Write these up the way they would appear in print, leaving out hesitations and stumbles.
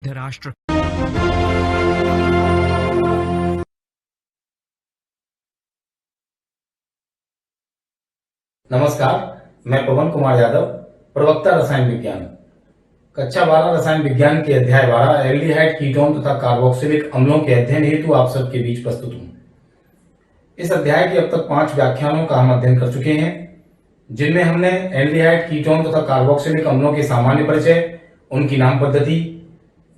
राष्ट्र। नमस्कार, मैं पवन कुमार यादव, प्रवक्ता रसायन विज्ञान, कक्षा 12 रसायन विज्ञान के अध्याय 12 एल्डिहाइड कीटोन तथा कार्बोक्सिलिक अम्लों के अध्ययन हेतु आप सबके बीच प्रस्तुत हूं। इस अध्याय के अब तक 5 व्याख्यानों का हम अध्ययन कर चुके हैं, जिनमें हमने एल्डिहाइड कीटोन तथा कार्बोक्सिलिक अम्लों के सामान्य परिचय, उनकी नाम पद्धति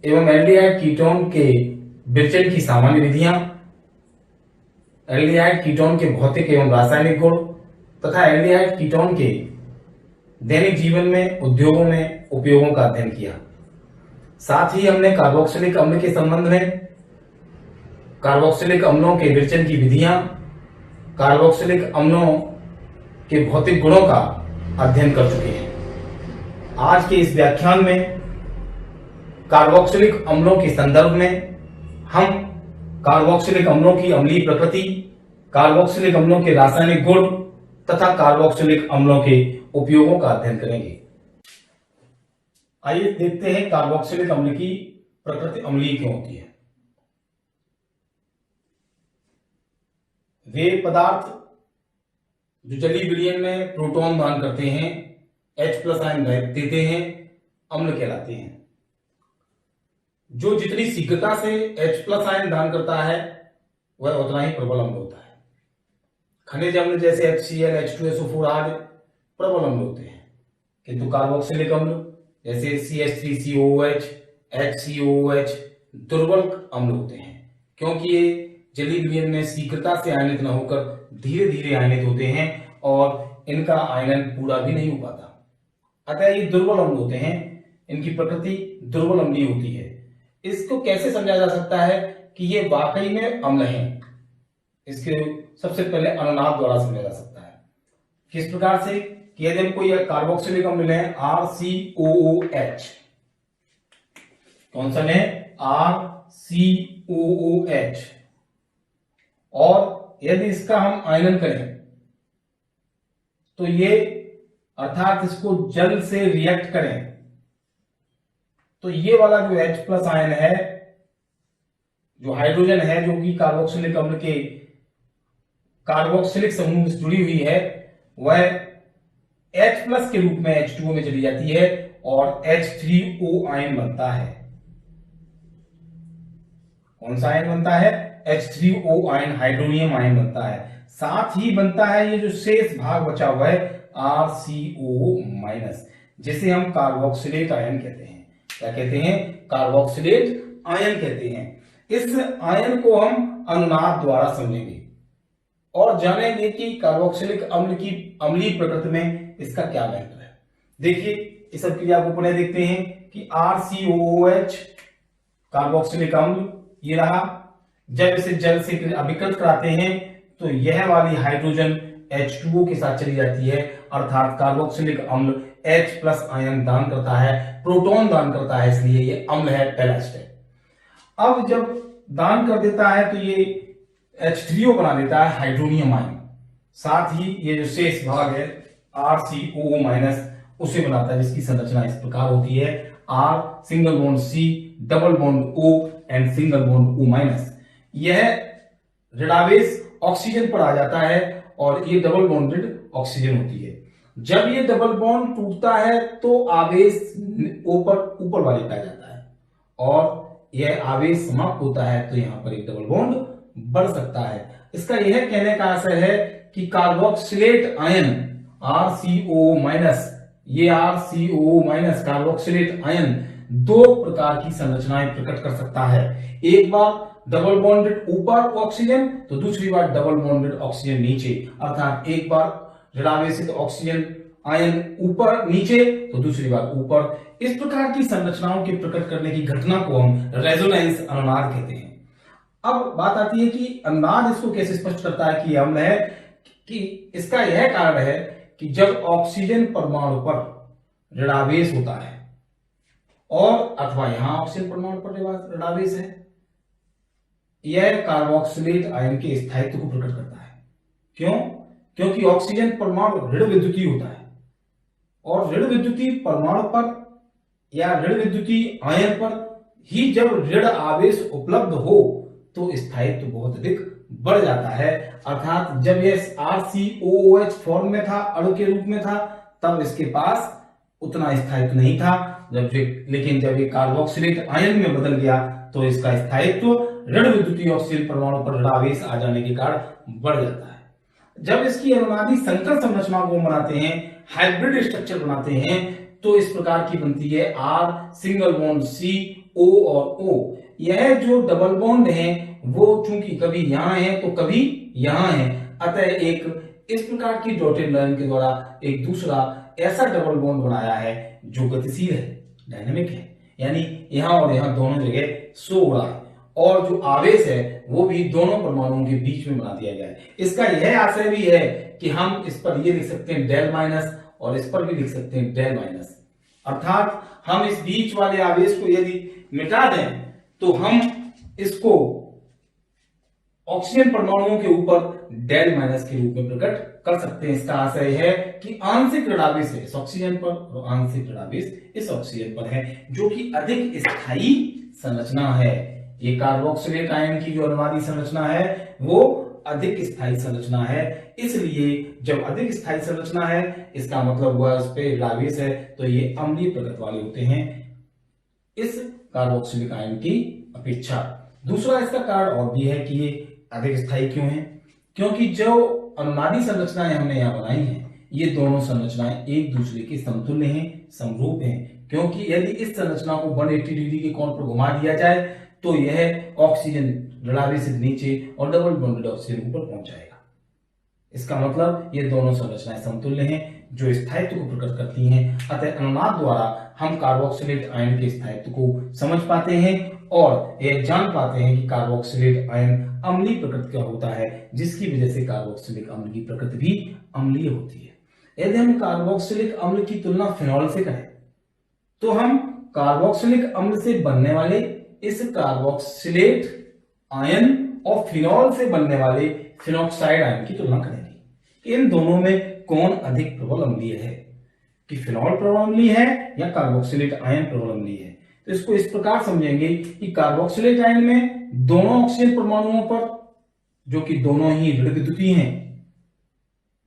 एवं एल्डिहाइड कीटोन के विरचन की सामान्य विधियां, एल्डिहाइड कीटोन के भौतिक एवं रासायनिक गुण तथा एल्डिहाइड कीटोन के दैनिक जीवन में उद्योगों में उपयोगों का अध्ययन किया। साथ ही हमने कार्बोक्सिलिक अम्ल के संबंध में कार्बोक्सिलिक अम्लों के विरचन की विधियां, कार्बोक्सिलिक अम्लों के भौतिक गुणों का अध्ययन कर चुके हैं। आज के इस व्याख्यान में कार्बोक्सिलिक अम्लों के संदर्भ में हम कार्बोक्सिलिक अम्लों की अम्लीय प्रकृति, कार्बोक्सिलिक अम्लों के रासायनिक गुण तथा कार्बोक्सिलिक अम्लों के उपयोगों का अध्ययन करेंगे। आइए देखते हैं कार्बोक्सिलिक अम्ल की प्रकृति अम्लीय क्यों होती है। वे पदार्थ जो जलीय विलयन में प्रोटॉन दान करते हैं, H+ आयन देते हैं, अम्ल कहलाते हैं। जो जितनी शीघ्रता से H+ आयन दान करता है वह उतना ही प्रबल अम्ल होता है। खनिज अम्ल जैसे HCl, H2SO4 आदि प्रबल अम्ल होते हैं, किंतु कार्बोक्सिलिक अम्ल जैसे CH3COOH, HCOOH दुर्बल अम्ल होते हैं, क्योंकि ये जलीय विलयन में शीघ्रता से आयनित न होकर धीरे धीरे आयनित होते हैं और इनका आयनन पूरा भी नहीं हो पाता। अतः ये दुर्बल अम्ल होते हैं, इनकी प्रकृति दुर्बल अम्लीय होती है। इसको कैसे समझा जा सकता है कि ये वाकई में अम्ल हैं? इसके सबसे पहले अनुनाद द्वारा समझा जा सकता है। किस प्रकार से कि यदि हमको यह कार्बोक्सिलिक अम्ल लें RCOOH, कौन सा लें? RCOOH, और यदि इसका हम आयनन करें तो ये अर्थात इसको जल से रिएक्ट करें तो ये वाला जो H+ आयन है, जो हाइड्रोजन है, जो कि कार्बोक्सिलिक अम्ल के कार्बोक्सिलिक समूह से जुड़ी हुई है, वह H+ के रूप में H2O में चली जाती है और H3O आयन बनता है। कौन सा आयन बनता है? H3O आयन, हाइड्रोनियम आयन बनता है। साथ ही बनता है ये जो शेष भाग बचा हुआ है RCOO-, जिसे हम कार्बोक्सिलेट आयन कहते हैं। क्या कहते हैं? कार्बोक्सिलेट आयन कहते हैं। इस आयन को हम अनुनाद द्वारा समझेंगे और जानेंगे कि कार्बोक्सिलिक अम्ल की अम्लीय प्रकृति में इसका क्या महत्व है। देखिए, इस सब के लिए आप पुनः देखते हैं कि RCOOH कार्बोक्सिलिक अम्ल ये रहा। जब इसे जल से अभिकृत कराते हैं तो यह वाली हाइड्रोजन H2O के साथ चली जाती है, अर्थात कार्बोक्सिलिक अम्ल H+ आयन दान करता है, प्रोटॉन दान करता है, इसलिए ये अम्ल है, पहला स्टेप। अब जब दान कर देता है तो ये H3O बना देता है, हाइड्रोनियम आयन। साथ ही ये जो शेष भाग है RCOO- उसे बनाता है, जिसकी संरचना इस प्रकार होती है R single bond C double bond O and single bond O-। यह ऋणावेश ऑक्सीजन पर आ जाता है और ये डबल बॉन्डेड ऑक्सीजन होती है। जब ये डबल बॉन्ड टूटता है तो आवेश ऊपर वाले पे आ जाता है और यह आवेश समाप्त होता है तो यहां पर एक डबल बॉन्ड बढ़ सकता है। इसका यह कहने का आशय है कि कार्बोक्सिलेट आयन RCOO-, ये RCOO- कार्बोक्सिलेट आयन दो प्रकार की संरचनाएं प्रकट कर सकता है। एक बार डबल बॉन्डेड ऊपर ऑक्सीजन तो दूसरी बार डबल बॉन्डेड ऑक्सीजन नीचे, अर्थात एक बार ऋणावेशित ऑक्सीजन आयन ऊपर नीचे तो दूसरी बार ऊपर। इस प्रकार की संरचनाओं के प्रकट करने की घटना को हम रेजोनेंस अनुनाद कहते हैं। अब बात आती है कि अनुनाद इसको कैसे स्पष्ट करता है कि अम्ल है, कि इसका यह कारण है कि जब ऑक्सीजन परमाणु पर ऋणावेश होता है और अथवा यहां ऑक्सीजन परमाणु पर ऋणावेश है, यह कार्बोक्सिलेट आयन के स्थायित्व को प्रकट करता है। क्यों? क्योंकि ऑक्सीजन परमाणु ऋण विद्युतीय होता है और ऋण विद्युतीय परमाणु पर या ऋण विद्युतीय आयन पर ही जब ऋण आवेश उपलब्ध हो तो स्थायित्व बहुत अधिक बढ़ जाता है। अर्थात जब ये RCOOH फॉर्म में था, अणु के रूप में था, तब इसके पास उतना स्थायित्व नहीं था। लेकिन जब ये कार्बोक्सिलेट आयन में बदल गया तो इसका स्थायित्व ऋण विद्युतीय ऑक्सीजन परमाणु पर ऋण आवेश आ जाने के कारण बढ़ जाता है। जब इसकी अनुनादी संकर संरचना को बनाते हैं, हाइब्रिड स्ट्रक्चर बनाते हैं, तो इस प्रकार की बनती है R single bond C O और O। यह जो डबल बॉन्ड है वो चूंकि कभी यहां है तो कभी यहां है, अतः एक इस प्रकार की डॉटेड लाइन के द्वारा एक दूसरा ऐसा डबल बॉन्ड बनाया है जो गतिशील है, डायनेमिक है, यानी यहां और यहां दोनों जगह शो हो रहा है, और जो आवेश है वो भी दोनों परमाणुओं के बीच में बना दिया गया है। इसका यह आशय भी है कि हम इस पर ये लिख सकते हैं डेल माइनस और इस पर भी लिख सकते हैं डेल माइनस, अर्थात हम इस बीच वाले आवेश को यदि मिटा दें तो हम इसको ऑक्सीजन परमाणुओं के ऊपर डेल माइनस के रूप में प्रकट कर सकते हैं। इसका आशय है कि आंशिक ऋणावेश इस ऑक्सीजन पर और आंशिक ऋणावेश इस ऑक्सीजन पर है, जो कि अधिक स्थायी संरचना है। ये कार्बोक्सिलेट आयन की जो अनुनादी संरचना है वो अधिक स्थायी संरचना है, इसलिए जब अधिक स्थायी संरचना है इसका मतलब हुआ इस पे ऋणावेश है, तो ये अम्लीय प्रकृति वाले होते हैं इस कार्बोक्सिलिक आयन की अपेक्षा। दूसरा इसका कारण और भी है कि ये अधिक स्थायी क्यों है, क्योंकि जो अनुनादी संरचनाएं हमने यहाँ बनाई हैं ये दोनों संरचनाएं एक दूसरे के समतुल्य हैं, समरूप हैं, क्योंकि यदि इस संरचना को 180 डिग्री के कोण पर घुमा दिया जाए तो यह ऑक्सीजन ऋणावेश नीचे और डबल बॉन्डेड ऑक्सीजन ऊपर पहुंच जाएगा। इसका मतलब ये दोनों संरचनाएं समतुल्य हैं जो स्थायित्व को प्रकट करती हैं। अतः अनुनाद द्वारा हम कार्बोक्सिलेट आयन के स्थायित्व को समझ पाते हैं और यह जान पाते हैं कि कार्बोक्सिलेट आयन अम्लीय प्रकृति का होता है, जिसकी वजह से कार्बोक्सिलिक अम्ल की प्रकृति भी अम्लीय होती है। यदि हम कार्बोक्सिलिक अम्ल की तुलना फिनॉल से करें तो हम कार्बोक्सिलिक अम्ल से बनने वाले इस कार्बोक्सिलेट आयन और फिनॉल से बनने वाले फिनॉक्साइड आयन की तुलना करेंगे। इन दोनों में कौन अधिक प्रबल अम्लीय है, कि फिनॉल प्रबल अम्लीय है या कार्बोक्सिलेट आयन प्रबल अम्लीय है। तो इसको इस प्रकार समझेंगे कि कार्बोक्सिलेट आयन में दोनों ऑक्सीजन परमाणुओं पर, जो कि दोनों ही ऋण विद्युतीय हैं,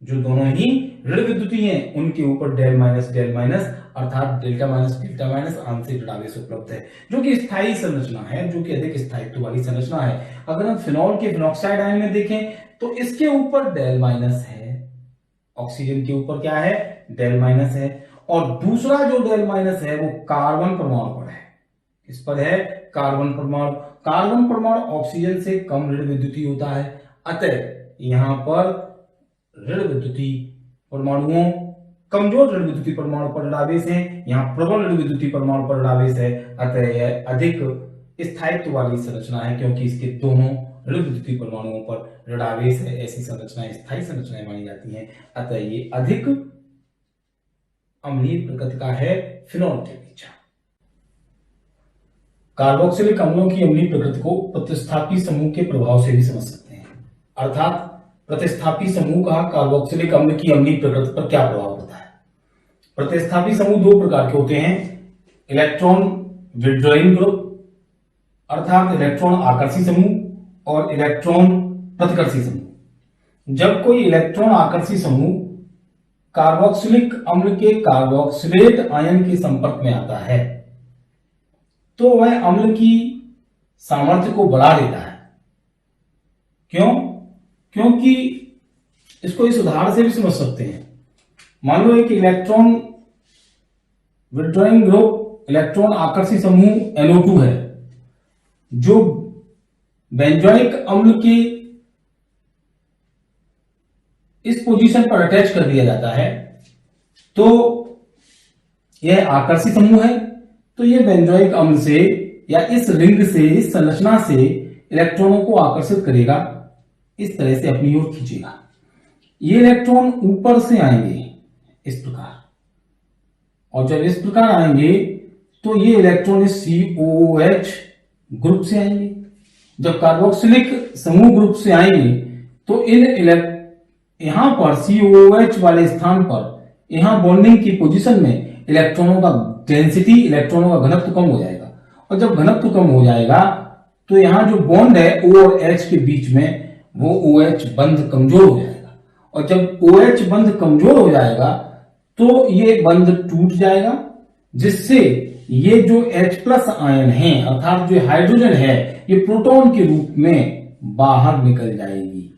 जो दोनों ही ऋण विद्युतीय हैं, उनके ऊपर डेल माइनस अर्थात डेल्टा माइनस आंशिक ऋणावेश उपलब्ध है, जो कि स्थायी संरचना है, जो कि अधिक स्थायित्व वाली संरचना है। अगर हम फिनॉल के फिनॉक्साइड आयन में देखें तो इसके ऊपर डेल माइनस है, ऑक्सीजन के ऊपर क्या है, डेल माइनस है, और दूसरा जो डेल माइनस है वो कार्बन परमाणु पर है। इस पर है कार्बन परमाणु। कार्बन परमाणु ऑक्सीजन से कम ऋण विद्युतीय होता है, अतः यहां पर ऋण विद्युतीय परमाणुओं, कमजोर ऋण विद्युतीय परमाणु पर ऋणावेश है, यहाँ प्रबल ऋण विद्युतीय परमाणु पर ऋणावेश है, अतः यह अधिक स्थायित्व वाली संरचना है, क्योंकि इसके दोनों ऋण विद्युतीय परमाणुओं पर ऋणावेश है। ऐसी संरचनाएं स्थायी संरचनाएं मानी जाती हैं, अतः ये अधिक अम्लीय प्रकृति का है फिनॉल के अपेक्षा। कार्बोक्सिलिक अम्लों की अम्लीय प्रकृति को प्रतिस्थापी समूह के प्रभाव से भी समझ सकते हैं, अर्थात प्रतिस्थापी समूह का कार्बोक्सिलिक अम्ल की अम्लीय प्रकृति पर क्या प्रभाव पड़ता है। प्रतिस्थापी समूह दो प्रकार के होते हैं, इलेक्ट्रॉन विड्रॉइंग ग्रुप अर्थात इलेक्ट्रॉन आकर्षी समूह और इलेक्ट्रॉन प्रतिकर्षी समूह। जब कोई इलेक्ट्रॉन आकर्षी समूह कार्बोक्सिलिक अम्ल के कार्बोक्सिलेट आयन के संपर्क में आता है तो वह अम्ल की सामर्थ्य को बढ़ा देता है। क्यों? क्योंकि इसको इस उदाहरण से भी समझ सकते हैं। मान लो एक electron withdrawing group electron Aakarshi समूह NO2 है, जो बेंजोइक अम्ल के इस पोजीशन पर अटैच कर दिया जाता है, तो यह आकर्षी समूह है, तो यह बेंजोइक अम्ल से या इस रिंग से, इस संरचना से इलेक्ट्रॉनों को आकर्षित करेगा, इस तरह से अपनी ओर खींचेगा। ये इलेक्ट्रॉन ऊपर से आएंगे इस प्रकार, और जब इस प्रकार आएंगे तो ये इलेक्ट्रॉन इस COOH ग्रुप से आएंगे। जब कार्बोक्सिलिक समूह ग्रुप से आएंगे तो इन यहां पर COOH वाले स्थान पर, यहां बॉन्डिंग की पोजीशन में इलेक्ट्रॉनों का डेंसिटी, इलेक्ट्रॉनों का घनत्व कम हो जाएगा, और जब घनत्व कम हो जाएगा तो यहां जो बॉन्ड है O और H के बीच में वो OH बंध कमजोर हो जाएगा, और जब OH बंध कमजोर हो जाएगा तो ये बंध टूट जाएगा, जिससे ये जो H+ आयन है अर्थात जो हाइड्रोजन है ये प्रोटॉन के रूप में बाहर निकल जाएगी,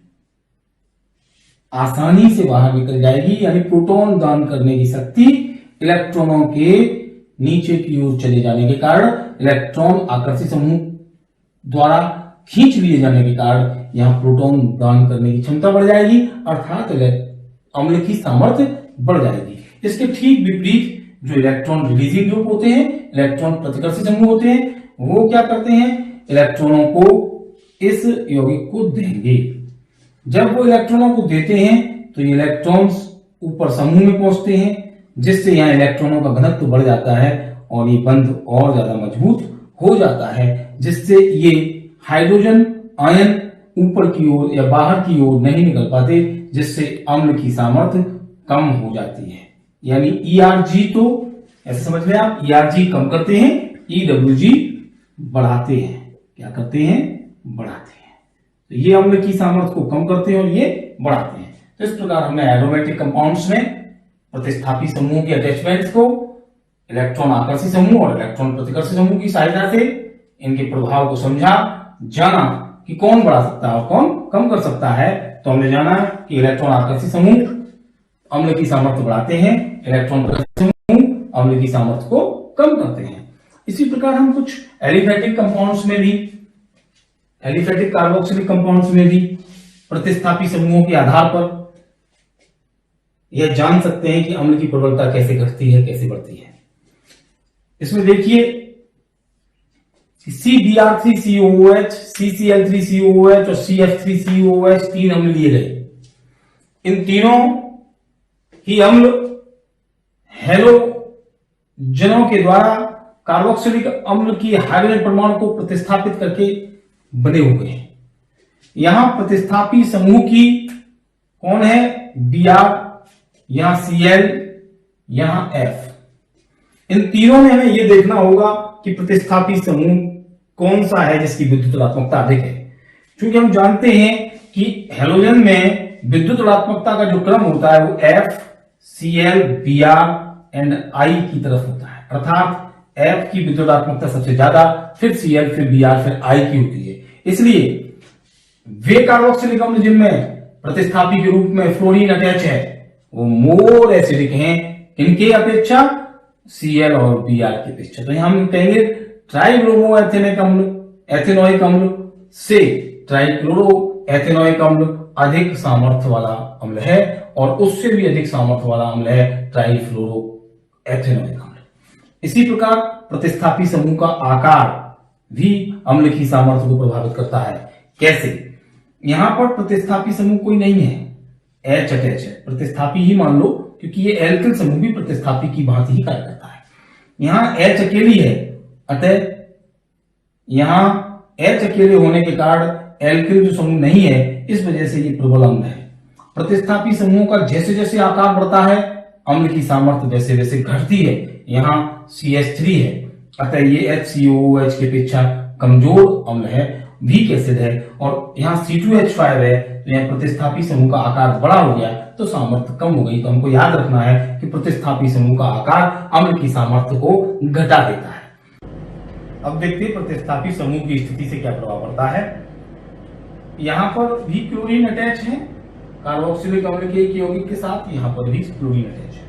आसानी से बाहर निकल जाएगी। यानी प्रोटॉन दान करने की शक्ति इलेक्ट्रॉनों के नीचे की ओर चले जाने के कारण, इलेक्ट्रॉन आकर्षी समूह द्वारा खींच लिए जाने के कारण यहां प्रोटॉन दान करने की क्षमता बढ़ जाएगी, अर्थात अम्ल की सामर्थ्य बढ़ जाएगी। इसके ठीक विपरीत जो इलेक्ट्रॉन रिलीजिंग ग्रुप होते हैं, इलेक्ट्रॉन प्रतिकर्षी समूह होते हैं, वो क्या करते हैं, इलेक्ट्रॉनों को इस यौगिक को देंगे। जब वो इलेक्ट्रॉनों को देते हैं तो ये इलेक्ट्रॉन्स ऊपर समूह में पहुंचते हैं, जिससे यहाँ इलेक्ट्रॉनों का घनत्व बढ़ जाता है और ये बंध और ज्यादा मजबूत हो जाता है, जिससे ये हाइड्रोजन आयन ऊपर की ओर या बाहर की ओर नहीं निकल पाते, जिससे अम्ल की सामर्थ्य कम हो जाती है। यानी ERG तो ऐसे समझ लें आप, ERG कम करते हैं, EWG बढ़ाते हैं। क्या करते हैं, बढ़ाते हैं। तो ये अम्ल की सामर्थ्य को कम करते हैं और ये बढ़ाते हैं। तो इस प्रकार हमने एरोमेटिक कंपाउंड्स में प्रतिस्थापी समूह के अटैचमेंट्स को इलेक्ट्रॉन आकर्षी समूह और इलेक्ट्रॉन प्रतिकर्षी समूह की सहायता से इनके प्रभाव को समझा, जाना कि कौन बढ़ा सकता है और कौन कम कर सकता है। तो हमने जाना कि इलेक्ट्रॉन आकर्षी समूह अम्ल की सामर्थ्य बढ़ाते हैं, इलेक्ट्रॉन प्रतिकर्षी समूह अम्ल की सामर्थ्य को कम करते हैं। इसी प्रकार हम कुछ एलिफेटिक कंपाउंड्स में भी, एलिफेटिक कार्बोक्सिलिक कंपाउंड्स में भी प्रतिस्थापी समूहों के आधार पर यह जान सकते हैं कि अम्ल की प्रबलता कैसे घटती है, कैसे बढ़ती है। इसमें देखिए CBr3COOH, CCl3COOH और CF3COOH 3 अम्ल लिए गए। इन तीनों ही अम्ल हैलोजनों के द्वारा कार्बोक्सिलिक अम्ल की हाइड्रोजन परमाणु को प्रतिस्थापित करके बने हुए हैं। यहां प्रतिस्थापी समूह की कौन है, Br, यहां Cl, यहां F। इन तीनों में हमें यह देखना होगा कि प्रतिस्थापी समूह कौन सा है जिसकी विद्युत ऋणात्मकता अधिक है। क्योंकि हम जानते हैं कि हैलोजन में विद्युत ऋणात्मकता का जो क्रम होता है वो F, Cl, Br and I की तरफ होता है, अर्थात F की विद्युत ऋणात्मकता सबसे ज्यादा, फिर Cl, फिर Br, फिर I की होती है। इसलिए वे कार्बोक्सिलिक अम्ल जिनमें प्रतिस्थापी के रूप में फ्लोरीन अटैच है वो मोर एसिडिक हैं इनके अपेक्षा, Cl और Br की अपेक्षा। तो यहां हम कहेंगे ट्राइब्रोमो एथेनिक अम्ल, एथेनोइक अम्ल से ट्राइक्लोरो एथेनोइक अम्ल अधिक सामर्थ्य वाला अम्ल है, और उससे भी अधिक सामर्थ्य वाला अम्ल है ट्राइफ्लोरो एथेनोइक अम्ल। इसी प्रकार प्रतिस्थापी समूह का आकार भी अम्ल की सामर्थ्य को प्रभावित करता है। कैसे, यहां पर प्रतिस्थापी समूह कोई नहीं है, H अटैच है, प्रतिस्थापी ही मान लो, क्योंकि ये एल्किल समूह भी प्रतिस्थापी की भांति ही कार्य करता है। यहां H अकेली है, अतः यहां H अकेले होने के कारण एल्किल जो समूह नहीं है, इस वजह से ये प्रबल अम्ल है। प्रतिस्थापी समूह का जैसे जैसे आकार बढ़ता है अम्ल की सामर्थ्य वैसे वैसे घटती है। यहां CH3 है, अतः ये HCOOH की अपेक्षा कमजोर अम्ल है, वीक एसिड है, और यहाँ C2H5 है, तो यहाँ प्रतिस्थापी समूह का आकार बड़ा हो गया तो सामर्थ्य कम हो गई। तो हमको याद रखना है कि प्रतिस्थापी समूह का आकार अम्ल की सामर्थ्य को घटा देता है। अब देखते हैं प्रतिस्थापी समूह की स्थिति से क्या प्रभाव पड़ता है। यहाँ पर भी क्लोरीन अटैच है कार्बोक्सिलिक अम्ल के एक यौगिक के साथ, यहाँ पर भी क्लोरीन अटैच है,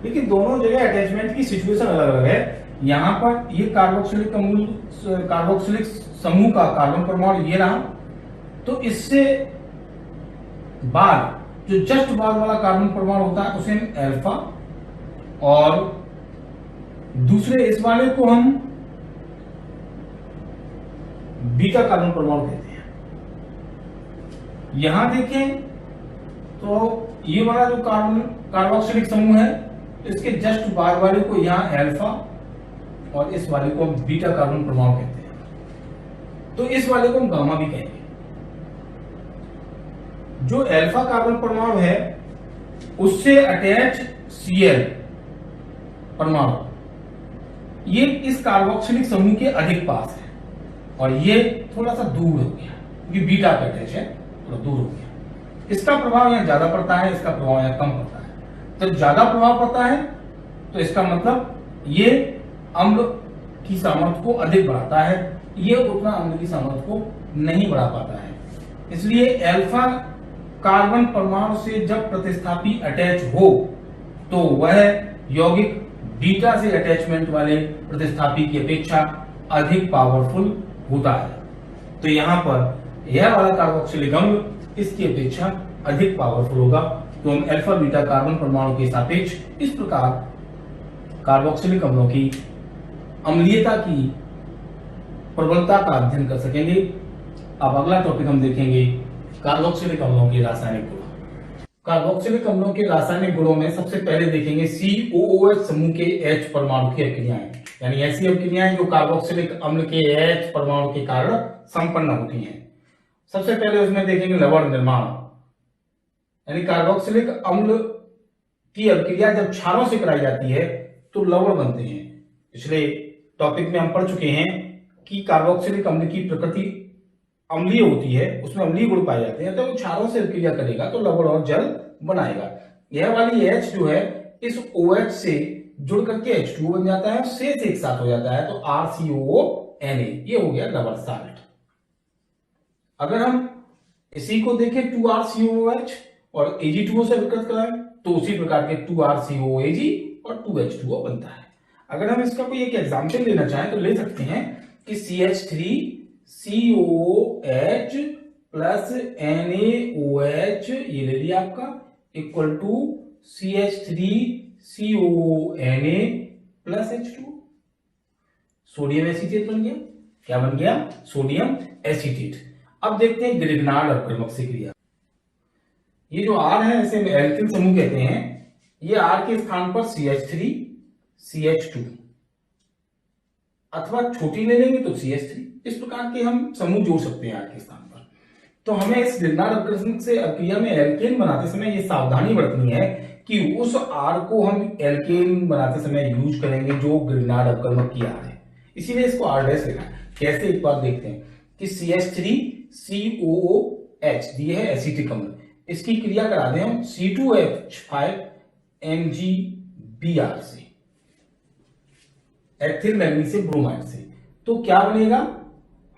लेकिन दोनों जगह अटैचमेंट की सिचुएशन अलग अलग है। यहाँ पर ये कार्बोक्सिलिक समूह का कार्बन परमाणु ये रहा, तो इससे बाद जो जस्ट बाद वाला कार्बन परमाणु होता है उसे हम अल्फा, और दूसरे इस वाले को हम बीटा कार्बन परमाणु कहते हैं। यहां देखें तो ये वाला जो कार्बोक्सिलिक समूह है, इसके जस्ट बाद वाले को यहां अल्फा और इस वाले को हम बीटा कार्बन परमाणु कहते हैं, तो इस वाले को हम गामा भी कहेंगे। जो अल्फा कार्बन परमाणु है उससे अटैच Cl परमाणु ये इस कार्बोक्सिलिक समूह के अधिक पास है और ये थोड़ा सा दूर हो गया क्योंकि बीटा पे अटैच है, थोड़ा दूर हो गया। इसका प्रभाव यहाँ ज्यादा पड़ता है, इसका प्रभाव यहाँ कम पड़ता है। जब ज्यादा प्रभाव पड़ता है तो इसका मतलब ये अम्ल की सामर्थ्य को अधिक बढ़ाता है, ये उतना अम्ल की सामर्थ्य को नहीं बढ़ा पाता है। इसलिए अल्फा कार्बन परमाणु से जब प्रतिस्थापी अटैच हो तो वह यौगिक बीटा से अटैचमेंट वाले प्रतिस्थापी की अपेक्षा अधिक पावरफुल होता है। तो यहां पर यह वाला कार्बोक्सिलिक अम्ल इसकी अपेक्षा अधिक पावरफुल होगा। तो हम अल्फा बीटा कार्बन परमाणु के सापेक्ष इस प्रकार कार्बोक्सिलिक अम्लों की अम्लीयता की प्रबलता का अध्ययन कर सकेंगे। अब अगला टॉपिक हम देखेंगे कार्बोक्सिलिक अम्लों के रासायनिक गुण। कार्बोक्सिलिक अम्लों के रासायनिक गुणों में सबसे पहले देखेंगे COOH समूह के H परमाणु की अभिक्रियाएं, यानी ऐसी अभिक्रियाएं जो कार्बोक्सिलिक अम्ल के H परमाणु के कारण संपन्न होती हैं। सबसे पहले उसमें देखेंगे लवण निर्माण, यानी कार्बोक्सिलिक अम्ल की अभिक्रिया जब क्षारों से कराई जाती है तो लवण बनते हैं। पिछले टॉपिक में हम पढ़ चुके हैं कि कार्बोक्सिलिक अम्ल की प्रकृति अम्लीय होती है, उसमें अम्लीय गुण पाए जाते हैं, तो वो क्षारों से अभिक्रिया करेगा तो लवण और जल बनाएगा। यह वाली H जो है इस OH से जुड़ करके H2O बन जाता है, से एक साथ हो जाता है तो RCOONA, ये हो गया लवण साल्ट। अगर हम इसी को देखें 2RCOOH और Ag2O से विकृत कराएं तो उसी प्रकार के 2RCOAg और 2H2O बनता है। अगर हम इसका कोई एक एग्जाम्पल लेना चाहें तो ले सकते हैं कि CH3COOH प्लस NaOH ये ले लिया आपका equal to CH3COONA plus H2O, sodium acetate बन गया। क्या बन गया? Sodium acetate. अब देखते हैं ग्रिग्नार्ड अपक्रमक से क्रिया। ये जो R है इसे एल्किल समूह कहते हैं। ये R के स्थान पर CH3 CH2 अथवा छोटी ले लेंगे तो CH3, इस प्रकार के हम समूह जोड़ सकते हैं R के स्थान पर। तो हमें इस ग्रिग्नार्ड अपक्रमक से अभिक्रिया में एल्केन बनाते समय ये सावधानी बरतनी है कि उस R को हम एल्केन बनाते समय यूज करेंगे जो ग्रिग्नार्ड अपक्रमक की R है, इसीलिए इसको R डैश लिखा है। कैसे, एक बार देखते हैं कि CH3COOH दिए है एसिटिक अम्ल, इसकी क्रिया करा दें हम C2H5MgBr से, एथिल मैग्नीशियम ब्रोमाइड से, तो क्या बनेगा?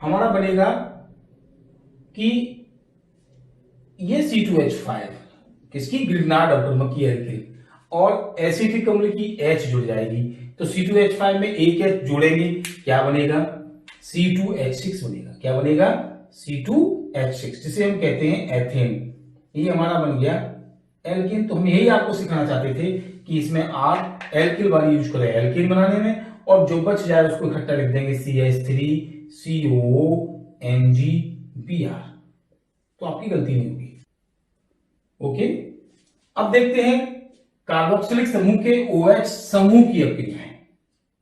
हमारा बनेगा कि ये C2H5 किसकी? ग्रिग्नार्ड अपक्रमक की एल्किल, और एसिटिक अम्ल की H जुड़ जाएगी तो C2H5 में एक H जोड़ेंगे, क्या बनेगा? C2H6 बनेगा। क्या बनेगा? C2H6, जिसे हम कहते हैं एथेन। ये हमारा बन गया एल्केन। तो हम यही आपको सिखाना चाहते थे कि इसमें R एल्किल वाली यूज करें एल्केन बनाने में, और जो बच जाए उसको इकट्ठा लिख देंगे CH3COONGBr, तो आपकी गलती नहीं होगी। ओके, अब देखते हैं कार्बोक्सिलिक समूह के OH समूह की अभिक्रियाएं,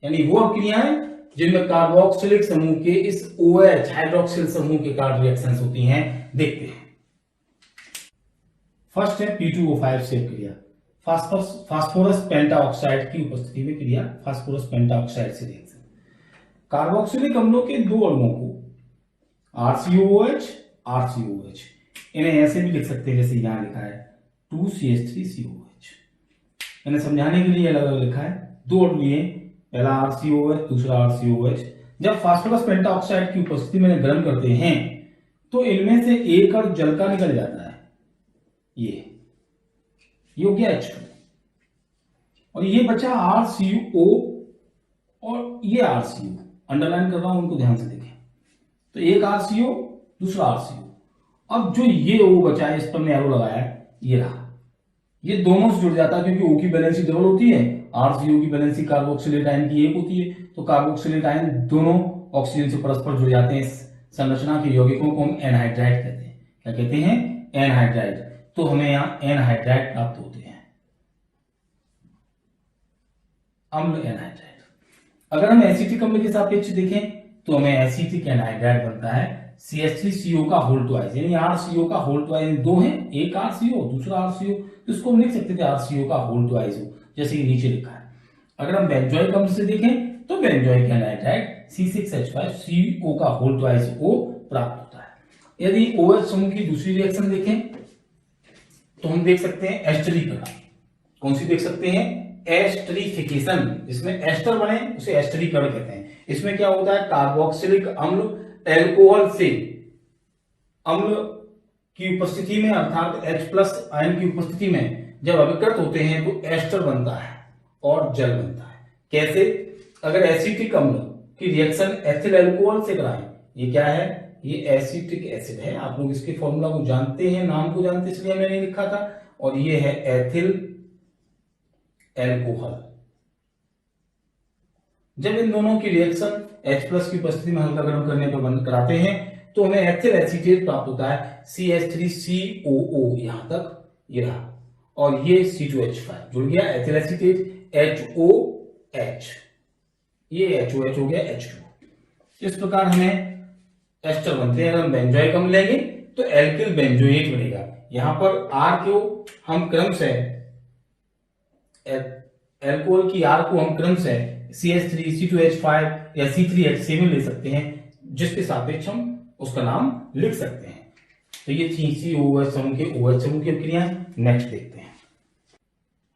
यानी वो अभिक्रियाएं जिनमें कार्बोक्सिलिक समूह के इस OH हाइड्रोक्सिल समूह के कारण रिएक्शंस होती हैं। देखते हैं। फर्स्ट है P2O5 से क्रिया, फास्फोरस पेंटाऑक्साइड की उपस्थिति में क्रिया फास्फोरस पेंटाऑक्साइड से रिएक्शन। कार्बोक्सिलिक अम्लों के दो अणुओं को RCOOH RCOH, इन्हें ऐसे भी लिख सकते हैं जैसे यहां लिखा है 2CH3COOH। मैंने समझाने के लिए अलग अलग लिखा है, दो अणु लिए, पहला RCOOH दूसरा RCOOH। जब फास्फोरस पेंटाऑक्साइड की उपस्थिति में गर्म करते हैं तो इनमें से एक अणु जल का निकल जाता है, ये हो गया H2, और ये बचा RCO और ये RCO, अंडरलाइन कर रहा हूं, उनको ध्यान से देखें। तो एक RCO दूसरा RCO। अब जो ये O बचा है, इस पर मैंने एरो लगाया है, ये रहा, ये दोनों से जुड़ जाता है क्योंकि O की वैलेंसी डबल होती है, RCO की वैलेंसी कार्बोक्सिलेट आयन की एक होती है, तो कार्बोक्सिलेट आयन दोनों ऑक्सीजन से परस्पर जुड़ जाते हैं। इस संरचना के यौगिकों को हम एनहाइड्राइड कहते हैं। क्या कहते हैं? एनहाइड्राइड। तो हमें यहां एनहाइड्राइड प्राप्त होते हैं, अम्ल एनहाइड्राइड। अगर हम एसिटिक अम्ल के सापेक्ष देखें तो हमें एसिटिक एनहाइड्राइड बनता है CH3CO का होल ट्वाइस, यानी RCO का होल ट्वाइस, दो हैं, एक RCO दूसरा RCO, तो इसको हम लिख सकते थे RCO का होल ट्वाइस हो, जैसे कि नीचे लिखा है। अगर हम बेंजोइक अम्ल से देखें तो बेंजोइक एनाइड्राइड C6H5CO का होल ट्वाइस O प्राप्त होता है। यदि OH समूह की दूसरी रिएक्शन देखें तो हम देख सकते हैं एस्टरीकरण। कौन सी देख सकते हैं? एस्टरीफिकेशन, जिसमें एस्टर बने उसे एस्टरीकरण कहते हैं। इसमें क्या होता है? कार्बोक्सिलिक अम्ल एल्कोहल से अम्ल की उपस्थिति में अर्थात H+ आयन की उपस्थिति में जब अभिकृत होते हैं तो एस्टर बनता है और जल बनता है। कैसे? अगर एसिटिक अम्ल की रिएक्शन एथिल अल्कोहल से कराएं, ये क्या है? ये एसिटिक एसिड है। आप लोग इसके फॉर्मूला को जानते हैं, नाम को जानते हैं, इसलिए मैंने लिखा था। और ये है एथिल अल्कोहल। जब इन दोनों की रिएक्शन H+ की उपस्थिति में हल्का गर्म करने पर बंद कराते हैं तो हमें एथिल एसीटेट प्राप्त होता है CH3COO, यहां तक ये रहा, और ये C2H5 जुड़ गया, एथिल एसीटेट HOH, ये HOH हो गया H2। इस प्रकार हमें एस्टर बनते हैं। अगर हम बेंजोइक अम्ल लेंगे तो एल्किल बेंजोएट बनेगा। यहां पर R को हम क्रमशः एल्कोहल की R को हम क्रमशः CH3, C2H5 या C3H7 ले सकते हैं, जिसके सापेक्ष हम उसका नाम लिख सकते हैं। तो ये थी COOH समूह के OH समूह की अभिक्रियाएं। नेक्स्ट देखते हैं।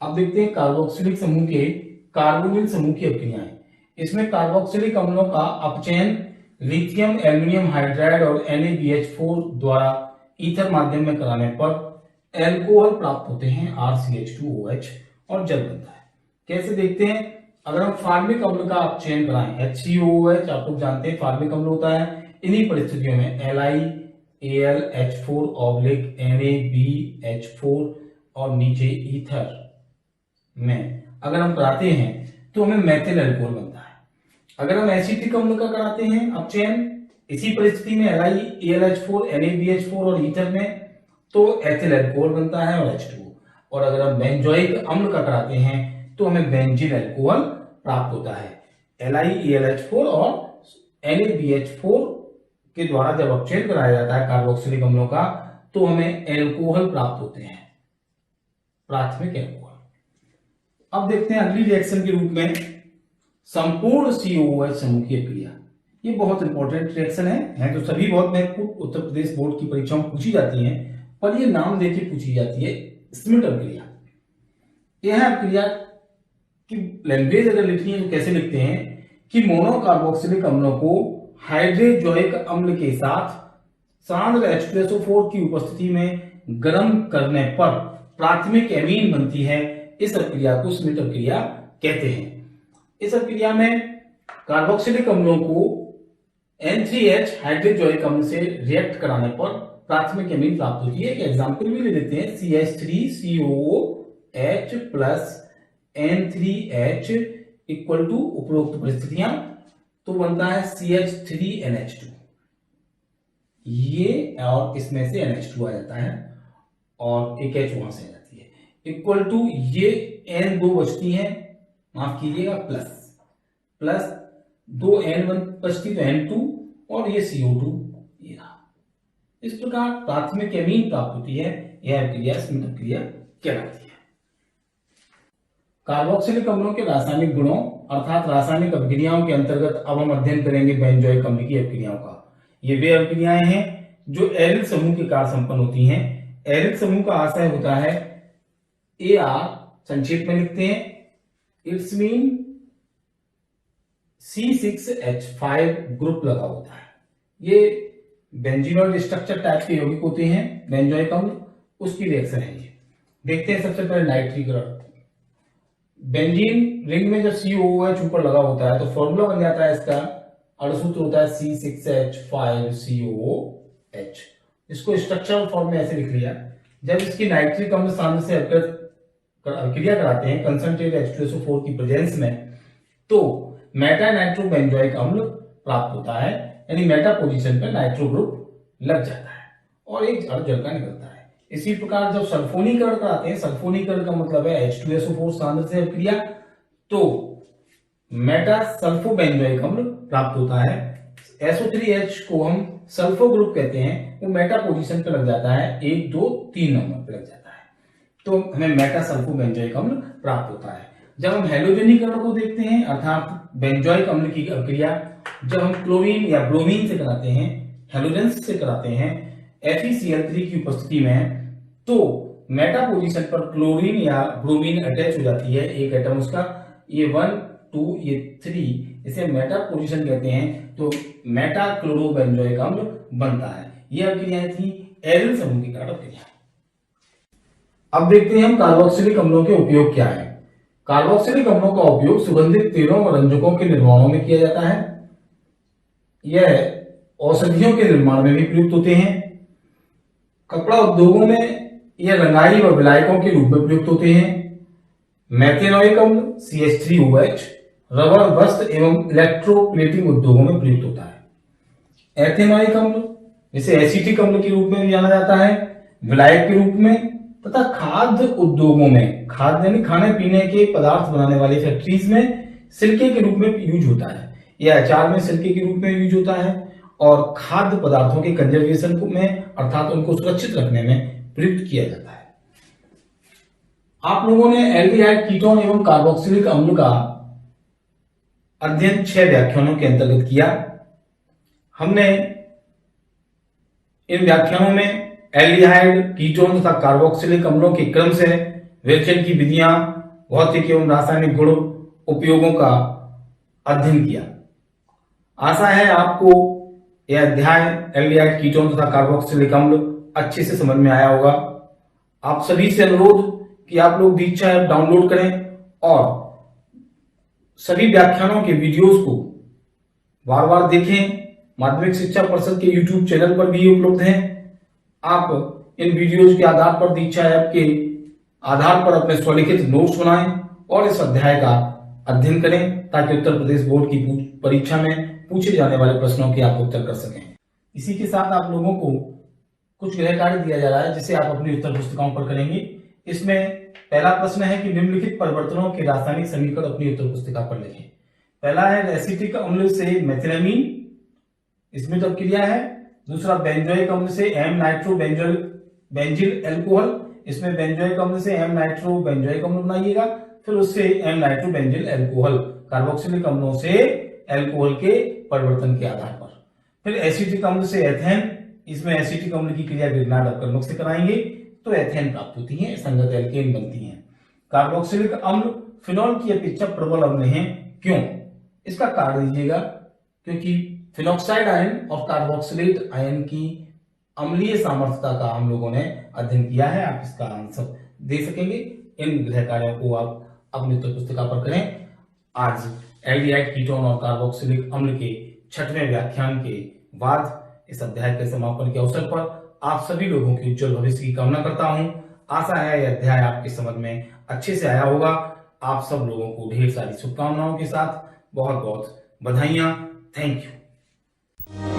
अब देखते हैं कार्बोक्सिलिक समूह के कार्बोनिल समूह की अभिक्रियाएं। इसमें कार्बोक्सिलिक अम्लों का अपचयन लिथियम एल्युमिनियम हाइड्राइड और NaBH4 द्वारा ईथर माध्यम में कराने पर एल्कोहल प्राप्त होते हैं RCH2OH और जल बनता है। कैसे देखते हैं? अगर हम फार्मिक अम्ल का अपचयन कराएं HCOOH, आप लोग जानते हैं फार्मिक अम्ल होता है। इन्हीं परिस्थितियों में LiAlH4 NaBH4 और नीचे ईथर में अगर हम कराते हैं तो हमें मेथिल अल्कोहल बनता है। अगर हम एसिटिक अम्ल का कराते हैं अपचयन इसी परिस्थिति में LiAlH4 NaBH4 और ईथर में, तो एथिल अल्कोहल बनता है और H2। और अगर हम बेंजोइक अम्ल का कराते हैं तो हमें बेंजीन अल्कोहल प्राप्त होता है। LiAlH4 और NaBH4 के द्वारा जब अपचयन कराया जाता है कार्बोक्सिलिक अम्लों का तो हमें एल्कोहल प्राप्त होते हैं, प्राथमिक एल्कोहल। अब देखते हैं अगली रिएक्शन के रूप में संपूर्ण COOH समूह की अभिक्रिया। ये बहुत इंपॉर्टेंट रिएक्शन है तो सभी बहुत महत्वपूर्ण उत्तर प्रदेश बोर्ड की परीक्षाओं में पूछी जाती हैं, पर ये नाम देके पूछी जाती है स्मिट अभिक्रिया। यह अभिक्रिया की लैंग्वेज अगर लिखनी है तो कैसे लिखते हैं कि मोनोकार्बोक्सिलिक अम्लों को हाइड्रोजोइक अम्ल के साथ सांद्र H2SO4 की उपस्थिति में गर्म करने पर प्राथमिक एमीन बनती है। इस अभिक्रिया को स्मिट अभिक्रिया कहते हैं। इस अभिक्रिया में कार्बोक्सिलिक अम्लों को N3H हाइड्रोजोइक अम्ल से रिएक्ट कराने पर प्राथमिक एमीन प्राप्त होती है। एक एग्जांपल भी ले लेते हैं, CH3COOH plus N3H equal to उपरोक्त परिस्थितियां, तो बनता है CH3NH2। ये और इसमें से NH2 आ जाता है और एक H वहां से आ जाती है, इक्वल टू ये N2 बचती है, माफ कीजिएगा प्लस 2 N1 बचती तो N2 और ये CO2 ये रहा। इस प्रकार प्राथमिक एमीन प्राप्त होती है। यह अभिक्रिया स्मिट अभिक्रिया कहलाती है। कार्बोक्सिलिक अम्लों के रासायनिक गुणों अर्थात रासायनिक अभिक्रियाओं के अंतर्गत अब हम अध्ययन करेंगे बेंजोइक अम्ल की अभिक्रियाओं का। ये वे अभिक्रियाएं हैं जो एरिक समूह के कार्य संपन्न होती हैं। एरिक समूह का आशय होता है AR, संक्षेप में लिखते हैं, इट्स मीन C6H5 ग्रुप लगा होता है। ये बेंजीनोइड स्ट्रक्चर टाइप के यौगिक होते हैं बेंजोइक अम्ल, उसकी रिएक्शन है ये। देखते हैं सबसे पहले नाइट्रीकरण। बेंजीन रिंग में जब COOH ऊपर लगा होता है तो फॉर्मूला बन जाता है इसका, अणुसूत्र होता है C6H5COOH। इसको स्ट्रक्चरल फॉर्म में ऐसे लिख लिया। जब इसकी नाइट्रिक अम्ल सांद्र से अभिक्रिया कराते हैं कंसंट्रेट H2SO4 की प्रेजेंस में, तो मेटा नाइट्रो बेंजोइक अम्ल प्राप्त होता है, यानी मेटा पोजीशन पर नाइट्रो ग्रुप लग जाता है और एक अणु जल का निकलता है। इसी प्रकार जब सल्फोनीकरण कराते हैं, सल्फोनीकरण का मतलब है H2SO4 सांद्र से अभिक्रिया, तो मेटा सल्फो बेंजोइक अम्ल प्राप्त होता है। SO3H को हम सल्फो ग्रुप कहते हैं, वो मेटा पोजीशन पे लग जाता है, 1 2 3 नंबर पे लग जाता है, तो हमें मेटा सल्फो बेंजोइक अम्ल प्राप्त होता है। जब हम हैलोजनीकरण को देखते हैं अर्थात बेंजोइक अम्ल की क्रिया जब हम क्लोरीन या ब्रोमीन से कराते हैं, हैलोजेंस से कराते हैं FeCl3 की उपस्थिति में, तो मेटा पोजीशन पर क्लोरीन या ब्रोमीन अटैच हो जाती है, एक एटम उसका, ये 1 2 ये 3, इसे मेटा पोजीशन कहते हैं। तो मेटा क्लोरोबेंजोइक अम्ल बनता है। ये अभिक्रियाएं थी एरिल समूह की कारक क्रिया। अब देखते हैं हम कार्बोक्सिलिक अम्लों के उपयोग क्या है। कार्बोक्सिलिक अम्लों का उपयोग सुगंधित तेलों और रंजकों के निर्माणों में किया जाता है। यह औषधियों के निर्माण में भी प्रयुक्त होते हैं। कपड़ा उद्योगों में यह रंगाई व विलायकों के रूप में प्रयुक्त होते हैं। मेथेनोइक अम्ल CH3OH रबर, वस्त्र एवं इलेक्ट्रोप्लेटिंग उद्योगों में प्रयुक्त होता है। एथेनोइक अम्ल जिसे एसिटिक अम्ल के रूप में भी जाना जाता है, विलायक के रूप में, तथा खाद्य उद्योगों में, खाद्य यानी खाने पीने के पदार्थ बनाने वाली फैक्ट्रीज में सिरके के रूप में यूज होता है। यह अचार में सिरके के रूप में यूज होता है और खाद्य पदार्थों के कंजर्वेशन में अर्थात उनको सुरक्षित रखने में प्रयुक्त किया जाता है। आप लोगों ने एल्डिहाइड कीटोन एवं कार्बोक्सिलिक अम्ल का अध्ययन 6 व्याख्यानों के अंतर्गत किया। हमने इन व्याख्यानों में एल्डिहाइड, कीटोन तथा कार्बोक्सिलिक अम्लों के क्रम से विरचन की विधियां, भौतिक एवं रासायनिक गुण, उपयोगों का अध्ययन किया। आशा है आपको यह अध्याय एल्डिहाइड, कीटोन तथा कार्बोक्सिलिक अम्ल अच्छे से समझ में आया होगा। आप सभी से अनुरोध कि आप लोग दीक्षा ऐप डाउनलोड करें और सभी व्याख्यानों के वीडियोस को बार बार देखें। माध्यमिक शिक्षा परिषद के YouTube चैनल पर भी उपलब्ध हैं। आप इन वीडियोस के आधार पर दीक्षा ऐप के आधार पर अपने स्वलिखित नोट्स बनाएं और इस अध्याय का अध्ययन करें ताकि उत्तर प्रदेश बोर्ड की परीक्षा में पूछे जाने वाले प्रश्नों के आप उत्तर कर सकें। इसी के साथ आप लोगों को कुछ गृह कार्य दिया जा रहा है जिसे आप अपनी उत्तर पुस्तिकाओं पर करेंगे। इसमें पहला प्रश्न है कि निम्नलिखित परिवर्तनों के रासायनिक समीकरण अपनी उत्तर पुस्तिका पर लिखें। पहला है एसिटिक अम्ल से मेथिलामीन, इसमें तो क्रिया है। दूसरा बेंजोइक अम्ल से एम नाइट्रो बेंजिल एल्कोहल, इसमें बेंजोइक अम्ल से एम नाइट्रो बेंजोइक अम्ल बनाइएगा, फिर उससे M nitro benzyl alcohol, carboxylic अम्लों से एल्कोहल के परिवर्तन के आधार पर। फिर एसिटिक अम्ल से एथेन, इसमें एसिटिक अम्ल की क्रिया ग्रिग्नार्ड अपकर्मक से कराएंगे तो एथेन प्राप्त होती है, संगत एल्केन बनती है। कार्बोक्सिलिक अम्ल फिनॉल की अपेक्षा प्रबल अम्ल है, क्यों? इसका कारण दीजिएगा, क्योंकि फिनॉक्साइड आयन और कार्बोक्सिलेट आयन की अम्लीय सामर्थ्यता का हम लोगों ने अध्ययन किया है। आप इसका आंसर दे सकेंगे। इन गृह कार्यों को आप अपनी उत्तर पुस्तिका पर करें। आज एल्डिहाइड, कीटोन और कार्बोक्सिलिक अम्ल के 6वें व्याख्यान के बाद इस अध्याय के समापन के अवसर पर आप सभी लोगों के उज्जवल भविष्य की कामना करता हूं। आशा है यह अध्याय आपकी समझ में अच्छे से आया होगा। आप सब लोगों को ढेर सारी शुभकामनाओं के साथ बहुत बहुत बधाइयां। Thank you.